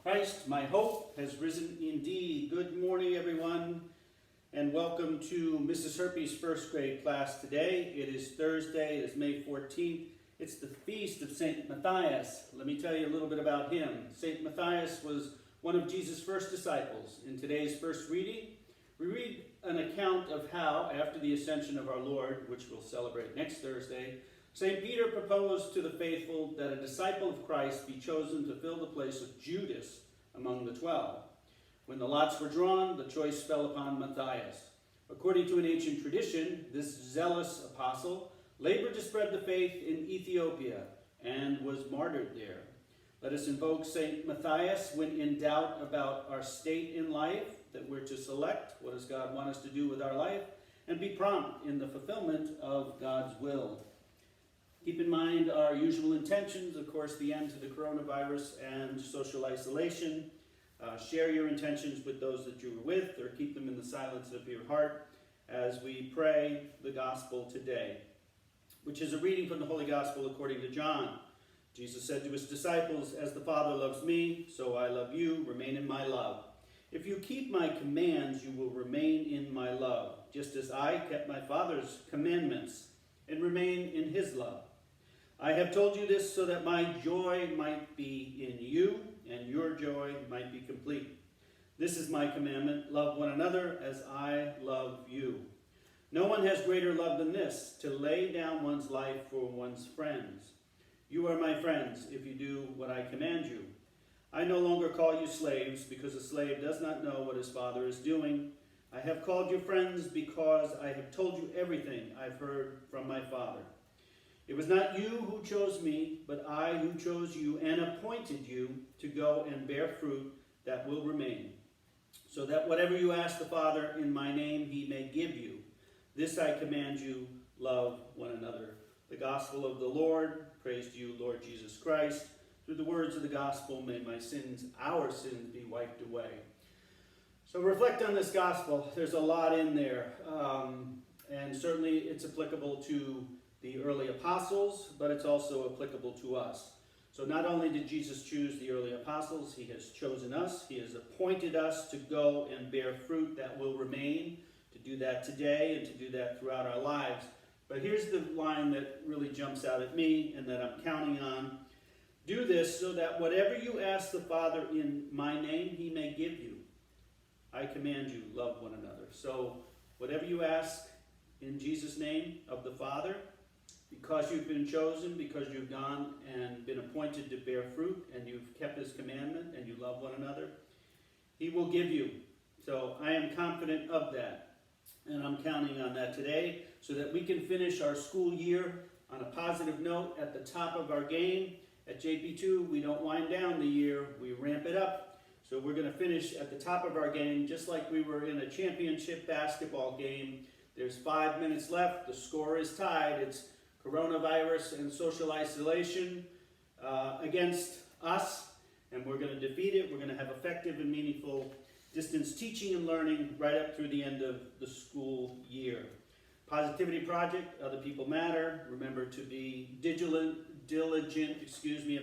Christ, my hope, has risen indeed. Good morning, everyone, and welcome to Mrs. Herpy's first grade class today. It is Thursday, it is May 14th. It's the feast of St. Matthias. Let me tell you a little bit about him. St. Matthias was one of Jesus' first disciples. In today's first reading, we read an account of how, after the ascension of our Lord, which we'll celebrate next Thursday, St. Peter proposed to the faithful that a disciple of Christ be chosen to fill the place of Judas among the 12. When the lots were drawn, the choice fell upon Matthias. According to an ancient tradition, this zealous apostle labored to spread the faith in Ethiopia and was martyred there. Let us invoke St. Matthias when in doubt about our state in life, that we're to select what does God want us to do with our life, and be prompt in the fulfillment of God's will. Keep in mind our usual intentions, of course, the end to the coronavirus and social isolation. Share your intentions with those that you are with, or keep them in the silence of your heart as we pray the gospel today, which is a reading from the Holy Gospel according to John. Jesus said to his disciples, "As the Father loves me, so I love you. Remain in my love. If you keep my commands, you will remain in my love, just as I kept my Father's commandments and remain in his love. I have told you this so that my joy might be in you and your joy might be complete. This is my commandment, love one another as I love you. No one has greater love than this, to lay down one's life for one's friends. You are my friends if you do what I command you. I no longer call you slaves, because a slave does not know what his father is doing. I have called you friends because I have told you everything I've heard from my Father. It was not you who chose me, but I who chose you and appointed you to go and bear fruit that will remain, so that whatever you ask the Father in my name, he may give you. This I command you, love one another." The gospel of the Lord. Praise to you, Lord Jesus Christ. Through the words of the gospel, may my sins, our sins, be wiped away. So reflect on this gospel. There's a lot in there, and certainly it's applicable to the early apostles, but it's also applicable to us. So not only did Jesus choose the early apostles, he has chosen us. He has appointed us to go and bear fruit that will remain, to do that today and to do that throughout our lives. But here's the line that really jumps out at me and that I'm counting on. Do this so that whatever you ask the Father in my name, he may give you. I command you, love one another. So whatever you ask in Jesus' name of the Father, because you've been chosen, because you've gone and been appointed to bear fruit, and you've kept his commandment, and you love one another, he will give you. So I am confident of that, and I'm counting on that today, so that we can finish our school year on a positive note at the top of our game. At JP2, we don't wind down the year, we ramp it up. So we're going to finish at the top of our game, just like we were in a championship basketball game. There's 5 minutes left, the score is tied. It's coronavirus and social isolation against us, and we're going to defeat it. We're going to have effective and meaningful distance teaching and learning right up through the end of the school year. Positivity Project, Other People Matter. Remember to be diligent,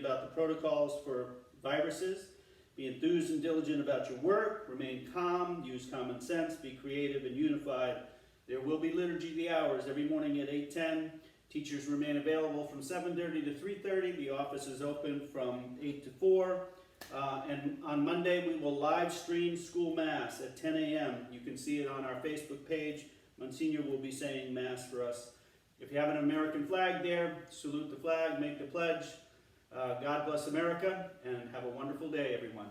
about the protocols for viruses. Be enthused and diligent about your work. Remain calm. Use common sense. Be creative and unified. There will be liturgy of the hours every morning at 8:10. Teachers remain available from 7:30 to 3:30. The office is open from 8 to 4. And on Monday, we will live stream school mass at 10 a.m. You can see it on our Facebook page. Monsignor will be saying mass for us. If you have an American flag there, salute the flag, make the pledge. God bless America, and have a wonderful day, everyone.